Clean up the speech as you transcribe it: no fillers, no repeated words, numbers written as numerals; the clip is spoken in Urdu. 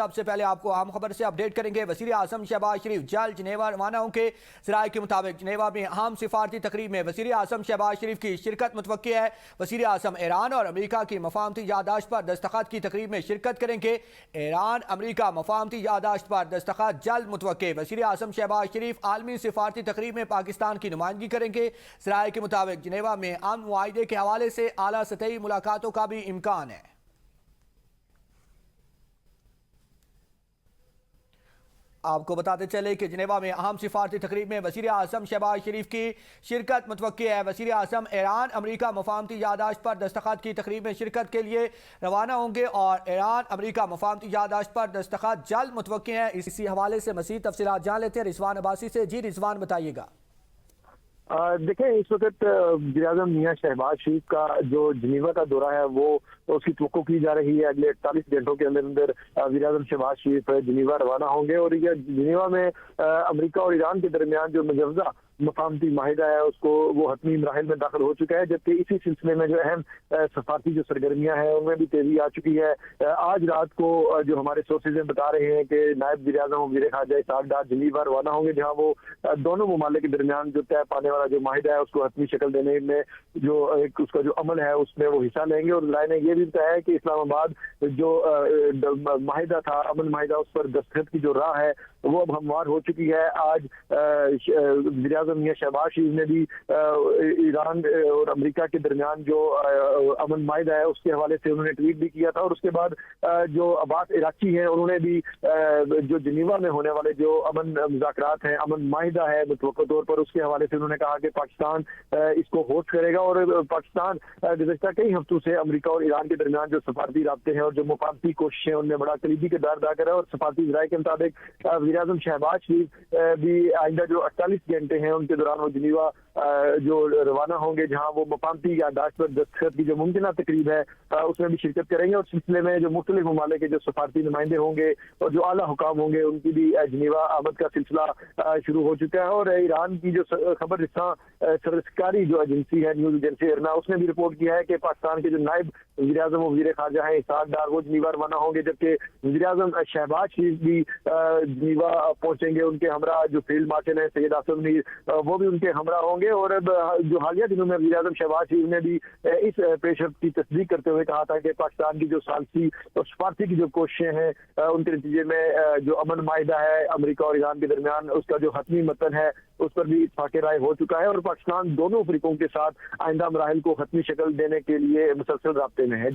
سب سے پہلے آپ کو اہم خبر سے اپڈیٹ کریں گے۔ وزیر اعظم شہباز شریف جلد جنیوا روانہ ہوں گے۔ ذرائع کے مطابق جنیوا میں اہم سفارتی تقریب میں وزیر اعظم شہباز شریف کی شرکت متوقع ہے۔ وزیر اعظم ایران اور امریکہ کی مفاہمتی یادداشت پر دستخط کی تقریب میں شرکت کریں گے۔ ایران امریکہ مفاہمتی یادداشت پر دستخط جلد متوقع۔ وزیر اعظم شہباز شریف عالمی سفارتی تقریب میں پاکستان کی نمائندگی کریں گے۔ ذرائع کے مطابق جنیوا میں امن معاہدے کے حوالے سے اعلیٰ سطحی ملاقاتوں کا بھی امکان ہے۔ آپ کو بتاتے چلے کہ جنیوا میں اہم سفارتی تقریب میں وزیر اعظم شہباز شریف کی شرکت متوقع ہے۔ وزیر اعظم ایران امریکہ مفاہمتی یادداشت پر دستخط کی تقریب میں شرکت کے لیے روانہ ہوں گے اور ایران امریکہ مفاہمتی یادداشت پر دستخط جلد متوقع ہیں۔ اسی حوالے سے مزید تفصیلات جان لیتے ہیں رضوان عباسی سے۔ جی رضوان، بتائیے گا۔ دیکھیں، اس وقت وزیر اعظم میاں شہباز شریف کا جو جنیوا کا دورہ ہے وہ اس کی توقع کی جا رہی ہے۔ اگلے 48 گھنٹوں کے اندر وزیر اعظم شہباز شریف جنیوا روانہ ہوں گے اور یہ جنیوا میں امریکہ اور ایران کے درمیان جو مجوزہ مفاہمتی معاہدہ ہے اس کو وہ حتمی مراحل میں داخل ہو چکا ہے، جبکہ اسی سلسلے میں جو اہم سفارتی جو سرگرمیاں ہیں ان میں بھی تیزی آ چکی ہے۔ آج رات کو جو ہمارے سورسز ہیں بتا رہے ہیں کہ نائب وزیر اعظم وزیر خارجہ اسحاق ڈار جنیوا روانہ ہوں گے، جہاں وہ دونوں ممالک کے درمیان جو طے پانے والا جو معاہدہ ہے اس کو حتمی شکل دینے میں جو ایک اس کا جو عمل ہے اس میں وہ حصہ لیں گے۔ اور رائے نے یہ بھی بتایا ہے کہ اسلام آباد جو معاہدہ تھا، امن معاہدہ، اس پر دستخط کی جو راہ ہے وہ اب ہموار ہو چکی ہے۔ آج وزیر اعظم میاں شہباز شریف نے بھی ایران اور امریکہ کے درمیان جو امن معاہدہ ہے اس کے حوالے سے انہوں نے ٹویٹ بھی کیا تھا، اور اس کے بعد جو عباس عراقچی ہیں انہوں نے بھی جو جنیوا میں ہونے والے جو امن مذاکرات ہیں، امن معاہدہ ہے متوقع طور پر، اس کے حوالے سے انہوں نے کہا کہ پاکستان اس کو ہوسٹ کرے گا، اور پاکستان گزشتہ کئی ہفتوں سے امریکہ اور ایران کے درمیان جو سفارتی رابطے ہیں اور جو مفاہمتی کوششیں ان میں بڑا کلیدی کردار ادا کر رہا ہے۔ اور سفارتی ذرائع کے مطابق وزیر اعظم شہباز شریف بھی آئندہ جو 48 گھنٹے ہیں ان کے دوران وہ جنیوا جو روانہ ہوں گے، جہاں وہ مفاہمتی یادداشت پر دستخط کی جو ممکنہ تقریب ہے اس میں بھی شرکت کریں گے۔ اور سلسلے میں جو مختلف ممالک کے جو سفارتی نمائندے ہوں گے اور جو اعلیٰ حکام ہوں گے ان کی بھی جنیوا آمد کا سلسلہ شروع ہو چکا ہے۔ اور ایران کی جو خبر رساں سرکاری جو ایجنسی ہے نیوز ایجنسی ارنا، اس نے بھی رپورٹ کیا ہے کہ پاکستان کے جو نائب وزیر اعظم وزیر خارجہ ہیں اسحاق ڈار وہ جنیوا روانہ ہوں گے، جبکہ وزیر اعظم شہباز شریف بھی جنیوا پہنچیں گے۔ ان کے ہمراہ جو فیلڈ مارشل ہیں سید آصف میر وہ بھی ان کے ہمراہ ہوں گے۔ اور جو حالیہ دنوں میں وزیر اعظم شہباز شریف نے بھی اس پیش رفت کی تصدیق کرتے ہوئے کہا تھا کہ پاکستان کی جو ثالثی اور سفارتی کی جو کوششیں ہیں ان کے نتیجے میں جو امن معاہدہ ہے امریکہ اور ایران کے درمیان اس کا جو حتمی متن ہے اس پر بھی اتفاق رائے ہو چکا ہے، اور پاکستان دونوں فریقوں کے ساتھ آئندہ مراحل کو حتمی شکل دینے کے لیے مسلسل رابطے میں ہے۔